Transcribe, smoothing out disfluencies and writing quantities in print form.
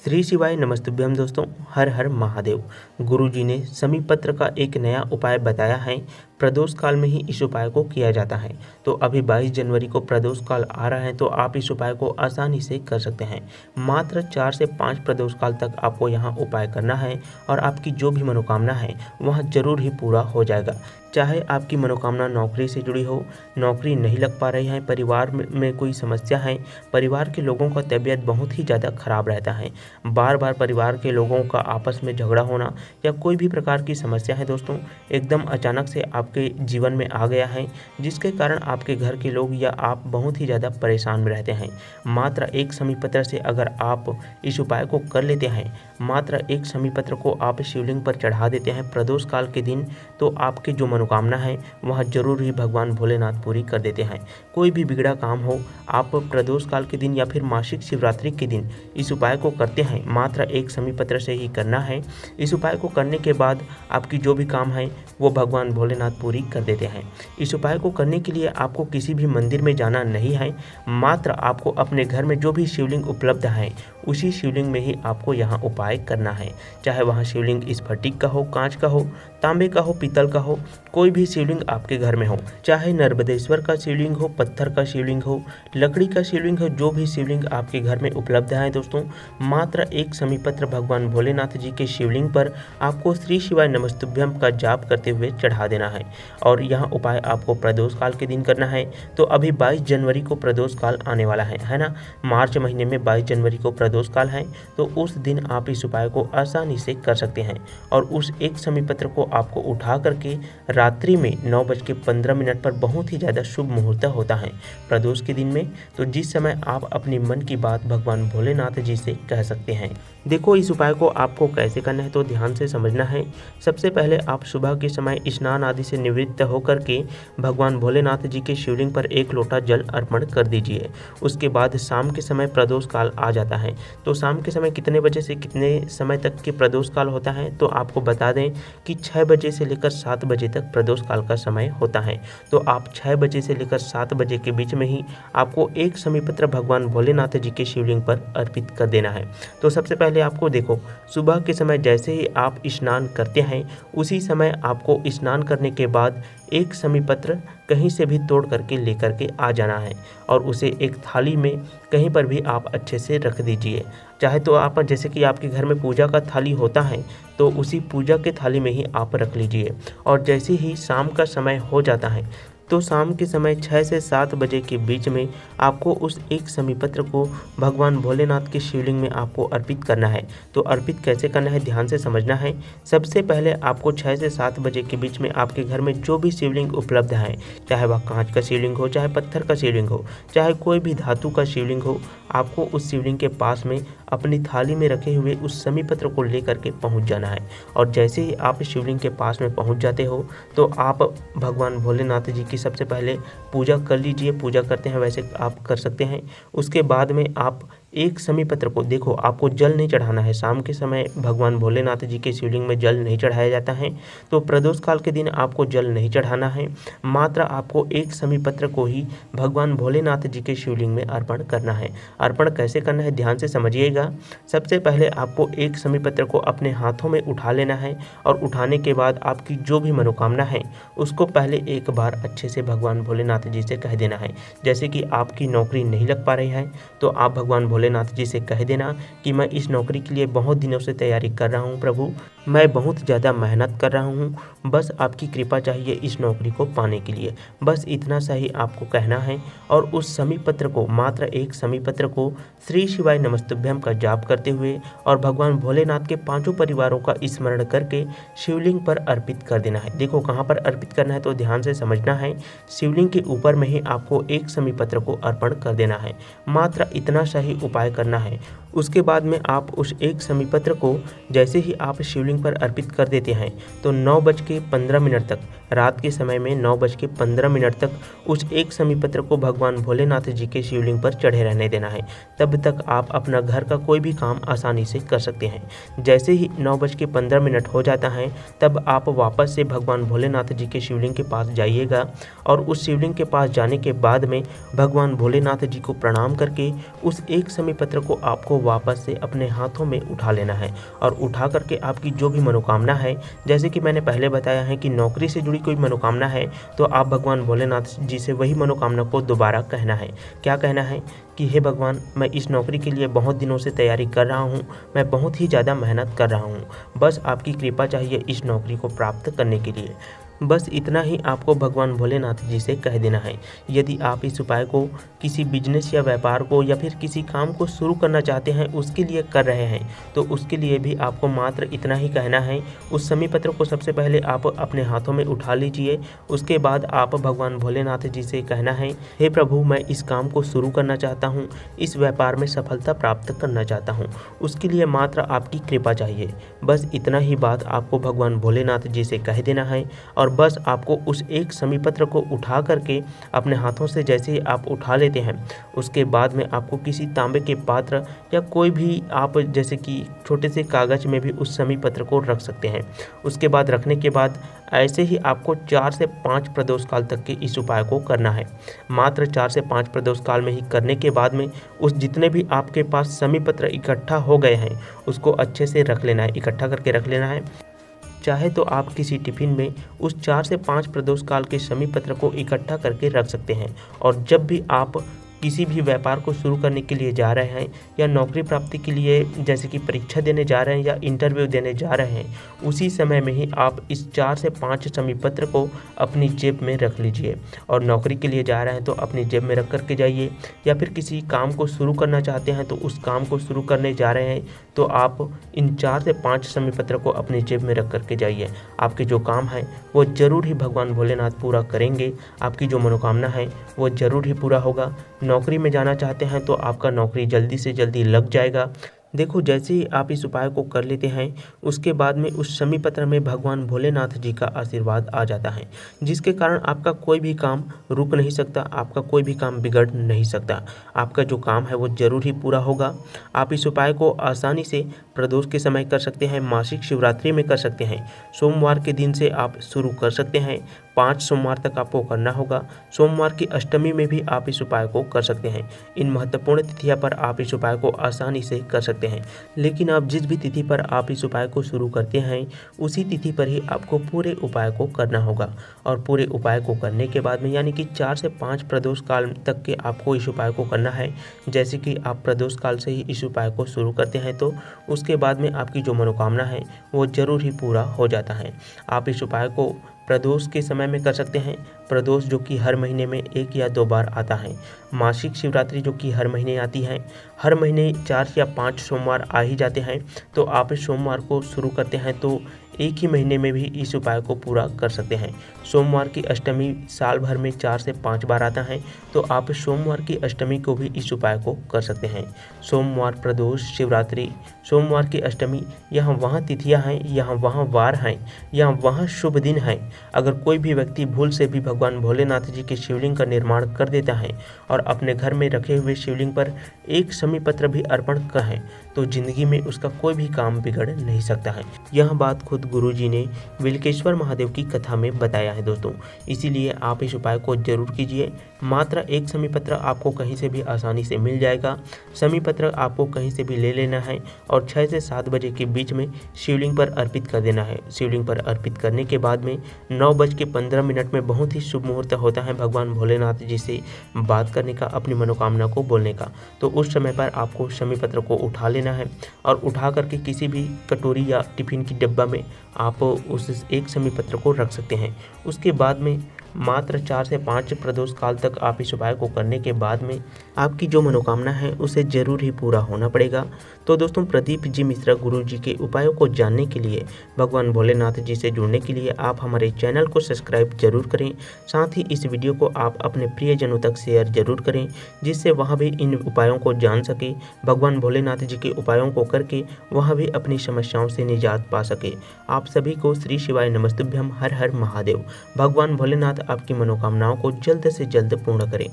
श्री शिवाय नमस्तुभ्यम दोस्तों। हर हर महादेव। गुरुजी ने शमी पत्र का एक नया उपाय बताया है। प्रदोष काल में ही इस उपाय को किया जाता है। तो अभी 22 जनवरी को प्रदोष काल आ रहा है, तो आप इस उपाय को आसानी से कर सकते हैं। मात्र 4 से 5 प्रदोष काल तक आपको यहाँ उपाय करना है और आपकी जो भी मनोकामना है वह जरूर ही पूरा हो जाएगा। चाहे आपकी मनोकामना नौकरी से जुड़ी हो, नौकरी नहीं लग पा रही है, परिवार में कोई समस्या है, परिवार के लोगों का तबीयत बहुत ही ज़्यादा खराब रहता है, बार बार परिवार के लोगों का आपस में झगड़ा होना या कोई भी प्रकार की समस्या है दोस्तों, एकदम अचानक से आपके जीवन में आ गया है, जिसके कारण आपके घर के लोग या आप बहुत ही ज़्यादा परेशान में रहते हैं। मात्र एक शमी पत्र से अगर आप इस उपाय को कर लेते हैं, मात्र एक शमी पत्र को आप शिवलिंग पर चढ़ा देते हैं प्रदोष काल के दिन, तो आपके जो मनोकामना है वह जरूर ही भगवान भोलेनाथ पूरी कर देते हैं। कोई भी बिगड़ा काम हो, आप प्रदोष काल के दिन या फिर मासिक शिवरात्रि के दिन इस उपाय को करते हैं, मात्र एक शमी पत्र से ही करना है। इस उपाय को करने के बाद आपकी जो भी काम है वो भगवान भोलेनाथ पूरी कर देते हैं। इस उपाय को करने के लिए आपको किसी भी मंदिर में जाना नहीं है, मात्र आपको अपने घर में जो भी शिवलिंग उपलब्ध है उसी शिवलिंग में ही आपको यहाँ उपाय करना है। चाहे वहाँ शिवलिंग स्फटिक का हो, कांच का हो, तांबे का हो, पीतल का हो, कोई भी शिवलिंग आपके घर में हो, चाहे नर्मदेश्वर का शिवलिंग हो, पत्थर का शिवलिंग हो, लकड़ी का शिवलिंग हो, जो भी शिवलिंग आपके घर में उपलब्ध है दोस्तों, मात्र एक शमी पत्र भगवान भोलेनाथ जी के शिवलिंग पर आपको श्री शिवाय नमस्तुभ्यम का जाप करते हुए चढ़ा देना है। और यह उपाय आपको प्रदोष काल के दिन करना है। तो अभी 22 जनवरी को प्रदोष काल आने वाला है ना। मार्च महीने में 22 जनवरी को प्रदोष काल है, तो उस दिन आप इस उपाय को आसानी से कर सकते हैं। और उस एक शमी पत्र को आपको उठा करके रात्रि में 9:15 पर बहुत ही ज़्यादा शुभ मुहूर्त होता है प्रदोष के दिन में, तो जिस समय आप अपनी मन की बात भगवान भोलेनाथ जी से कह सकते हैं। देखो, इस उपाय को आपको कैसे करना है तो ध्यान से समझना है। सबसे पहले आप सुबह के समय स्नान आदि से निवृत्त होकर के भगवान भोलेनाथ जी के शिवलिंग पर 1 लोटा जल अर्पण कर दीजिए। उसके बाद शाम के समय प्रदोष काल आ जाता है। तो शाम के समय कितने बजे से कितने समय तक के प्रदोष काल होता है, तो आपको बता दें कि 6 बजे से लेकर 7 बजे तक प्रदोष काल का समय होता है। तो आप 6 बजे से लेकर 7 बजे के बीच में ही आपको एक शमी पत्र भगवान भोलेनाथ जी के शिवलिंग पर अर्पित कर देना है। तो सबसे पहले आपको देखो, सुबह के समय जैसे ही आप स्नान करते हैं, उसी समय आपको स्नान करने के बाद एक शमी पत्र कहीं से भी तोड़ करके लेकर के आ जाना है और उसे एक थाली में कहीं पर भी आप अच्छे से रख दीजिए। चाहे तो आप, जैसे कि आपके घर में पूजा का थाली होता है, तो उसी पूजा के थाली में ही आप रख लीजिए। और जैसे ही शाम का समय हो जाता है, तो शाम के समय 6 से 7 बजे के बीच में आपको उस एक शमी पत्र को भगवान भोलेनाथ के शिवलिंग में आपको अर्पित करना है। तो अर्पित कैसे करना है ध्यान से समझना है। सबसे पहले आपको 6 से 7 बजे के बीच में आपके घर में जो भी शिवलिंग उपलब्ध है, चाहे वह कांच का शिवलिंग हो, चाहे पत्थर का शिवलिंग हो, चाहे कोई भी धातु का शिवलिंग हो, आपको उस शिवलिंग के पास में अपनी थाली में रखे हुए उस शमी पत्र को लेकर के पहुंच जाना है। और जैसे ही आप शिवलिंग के पास में पहुंच जाते हो, तो आप भगवान भोलेनाथ जी की सबसे पहले पूजा कर लीजिए। पूजा करते हैं वैसे आप कर सकते हैं। उसके बाद में आप एक शमी पत्र को, देखो आपको जल नहीं चढ़ाना है। शाम के समय भगवान भोलेनाथ जी के शिवलिंग में जल नहीं चढ़ाया जाता है, तो प्रदोष काल के दिन आपको जल नहीं चढ़ाना है। मात्र आपको एक शमी पत्र को ही भगवान भोलेनाथ जी के शिवलिंग में अर्पण करना है। अर्पण कैसे करना है ध्यान से समझिएगा। सबसे पहले आपको एक शमी पत्र को अपने हाथों में उठा लेना है और उठाने के बाद आपकी जो भी मनोकामना है उसको पहले एक बार अच्छे से भगवान भोलेनाथ जी से कह देना है। जैसे कि आपकी नौकरी नहीं लग पा रही है, तो आप भगवान भोलेनाथ जी से कह देना कि मैं इस नौकरी के लिए बहुत दिनों से तैयारी कर रहा हूँ प्रभु, मैं बहुत ज़्यादा मेहनत कर रहा हूँ, बस आपकी कृपा चाहिए इस नौकरी को पाने के लिए। बस इतना सा ही आपको कहना है। और उस शमी पत्र को, मात्र एक शमी पत्र को श्री शिवाय नमस्तुभ्यम का जाप करते हुए और भगवान भोलेनाथ के 5 परिवारों का स्मरण करके शिवलिंग पर अर्पित कर देना है। देखो कहाँ पर अर्पित करना है तो ध्यान से समझना है। शिवलिंग के ऊपर में ही आपको एक शमी पत्र को अर्पण कर देना है। मात्र इतना सा ही उपाय करना है। उसके बाद में आप उस एक शमी पत्र को जैसे ही आप शिवलिंग पर अर्पित कर देते हैं, तो 9:15 तक, रात के समय में 9:15 तक उस एक शमी पत्र को भगवान भोलेनाथ जी के शिवलिंग पर चढ़े रहने देना है। तब तक आप अपना घर का कोई भी काम आसानी से कर सकते हैं। जैसे ही 9:15 हो जाता है, तब आप वापस से भगवान भोलेनाथ जी के शिवलिंग के पास जाइएगा और उस शिवलिंग के पास जाने के बाद में भगवान भोलेनाथ जी को प्रणाम करके उस एक शमी पत्र को आपको वापस से अपने हाथों में उठा लेना है और उठा करके आपकी जो भी मनोकामना है, जैसे कि मैंने पहले बताया है कि नौकरी से जुड़ी कोई मनोकामना है तो आप भगवान भोलेनाथ जी से वही मनोकामना को दोबारा कहना है। क्या कहना है कि हे भगवान, मैं इस नौकरी के लिए बहुत दिनों से तैयारी कर रहा हूँ, मैं बहुत ही ज़्यादा मेहनत कर रहा हूँ, बस आपकी कृपा चाहिए इस नौकरी को प्राप्त करने के लिए। बस इतना ही आपको भगवान भोलेनाथ जी से कह देना है। यदि आप इस उपाय को किसी बिजनेस या व्यापार को या फिर किसी काम को शुरू करना चाहते हैं, उसके लिए कर रहे हैं, तो उसके लिए भी आपको मात्र इतना ही कहना है। उस शमी पत्र को सबसे पहले आप अपने हाथों में उठा लीजिए। उसके बाद आप भगवान भोलेनाथ जी से कहना है, हे प्रभु, मैं इस काम को शुरू करना चाहता हूँ, इस व्यापार में सफलता प्राप्त करना चाहता हूँ, उसके लिए मात्र आपकी कृपा चाहिए। बस इतना ही बात आपको भगवान भोलेनाथ जी से कह देना है और बस आपको उस एक शमी पत्र को उठा करके अपने हाथों से जैसे ही आप उठा लेते हैं, उसके बाद में आपको किसी तांबे के पात्र या कोई भी आप जैसे कि छोटे से कागज में भी उस शमी पत्र को रख सकते हैं। उसके बाद रखने के बाद ऐसे ही आपको 4 से 5 प्रदोष काल तक के इस उपाय को करना है। मात्र 4 से 5 प्रदोष काल में ही करने के बाद में उस जितने भी आपके पास शमी पत्र इकट्ठा हो गए हैं उसको अच्छे से रख लेना है, इकट्ठा करके रख लेना है। चाहे तो आप किसी टिफिन में उस 4 से 5 प्रदोष काल के शमी पत्र को इकट्ठा करके रख सकते हैं और जब भी आप किसी भी व्यापार को शुरू करने के लिए जा रहे हैं या नौकरी प्राप्ति के लिए जैसे कि परीक्षा देने जा रहे हैं या इंटरव्यू देने जा रहे हैं, उसी समय में ही आप इस 4 से 5 शमी पत्र को अपनी जेब में रख लीजिए। और नौकरी के लिए जा रहे हैं तो अपनी जेब में रख करके जाइए, या फिर किसी काम को शुरू करना चाहते हैं तो उस काम को शुरू करने जा रहे हैं तो आप इन 4 से 5 शमी पत्र को अपनी जेब में रख करके जाइए। आपके जो काम है वो ज़रूर ही भगवान भोलेनाथ पूरा करेंगे। आपकी जो मनोकामना है वो ज़रूर ही पूरा होगा। नौकरी में जाना चाहते हैं तो आपका नौकरी जल्दी से जल्दी लग जाएगा। देखो, जैसे ही आप इस उपाय को कर लेते हैं उसके बाद में उस शमी पत्र में भगवान भोलेनाथ जी का आशीर्वाद आ जाता है, जिसके कारण आपका कोई भी काम रुक नहीं सकता, आपका कोई भी काम बिगड़ नहीं सकता। आपका जो काम है वो ज़रूर ही पूरा होगा। आप इस उपाय को आसानी से प्रदोष के समय कर सकते हैं, मासिक शिवरात्रि में कर सकते हैं, सोमवार के दिन से आप शुरू कर सकते हैं। 5 सोमवार तक आपको करना होगा। सोमवार की अष्टमी में भी आप इस उपाय को कर सकते हैं। इन महत्वपूर्ण तिथियों पर आप इस उपाय को आसानी से कर सकते हैं। लेकिन आप जिस भी तिथि पर आप इस उपाय को शुरू करते हैं उसी तिथि पर ही आपको पूरे उपाय को करना होगा। और पूरे उपाय को करने के बाद में यानी कि 4 से 5 प्रदोष काल तक के आपको इस उपाय को करना है। जैसे कि आप प्रदोष काल से ही इस उपाय को शुरू करते हैं तो उसके बाद में आपकी जो मनोकामना है वो ज़रूर ही पूरा हो जाता है। आप इस उपाय को प्रदोष के समय में कर सकते हैं। प्रदोष जो कि हर महीने में 1 या 2 बार आता है। मासिक शिवरात्रि जो कि हर महीने आती है। हर महीने 4 या 5 सोमवार आ ही जाते हैं। तो आप इस सोमवार को शुरू करते हैं तो एक ही महीने में भी इस उपाय को पूरा कर सकते हैं। सोमवार की अष्टमी साल भर में 4 से 5 बार आता है तो आप सोमवार की अष्टमी को भी इस उपाय को कर सकते हैं। सोमवार, प्रदोष, शिवरात्रि, सोमवार की अष्टमी, यहाँ वहाँ तिथियाँ हैं, यहाँ वहाँ वार हैं, यहाँ वहाँ शुभ दिन हैं। अगर कोई भी व्यक्ति भूल से भी भगवान भोलेनाथ जी के शिवलिंग का निर्माण कर देता है और अपने घर में रखे हुए शिवलिंग पर एक शमी पत्र भी अर्पण करें तो जिंदगी में उसका कोई भी काम बिगड़ नहीं सकता है। यह बात खुद गुरुजी ने बिल्केश्वर महादेव की कथा में बताया है दोस्तों। इसीलिए आप इस उपाय को जरूर कीजिए। मात्र एक शमी पत्र आपको कहीं से भी आसानी से मिल जाएगा। शमी पत्र आपको कहीं से भी ले लेना है और 6 से 7 बजे के बीच में शिवलिंग पर अर्पित कर देना है। शिवलिंग पर अर्पित करने के बाद में 9:15 में बहुत ही शुभ मुहूर्त होता है भगवान भोलेनाथ जी से बात करने का, अपनी मनोकामना को बोलने का। तो उस समय पर आपको शमी पत्र को उठा लेना है और उठा करके किसी भी कटोरी या टिफिन की डब्बा में आप उस एक शमी पत्र को रख सकते हैं। उसके बाद में मात्र 4 से 5 प्रदोष काल तक आप इस उपाय को करने के बाद में आपकी जो मनोकामना है उसे जरूर ही पूरा होना पड़ेगा। तो दोस्तों, प्रदीप जी मिश्रा गुरु जी के उपायों को जानने के लिए, भगवान भोलेनाथ जी से जुड़ने के लिए आप हमारे चैनल को सब्सक्राइब जरूर करें। साथ ही इस वीडियो को आप अपने प्रियजनों तक शेयर जरूर करें, जिससे वहाँ भी इन उपायों को जान सके, भगवान भोलेनाथ जी के उपायों को करके वहाँ भी अपनी समस्याओं से निजात पा सके। आप सभी को श्री शिवाय नमस्तुभ्यम। हर हर महादेव। भगवान भोलेनाथ आपकी मनोकामनाओं को जल्द से जल्द पूर्ण करें।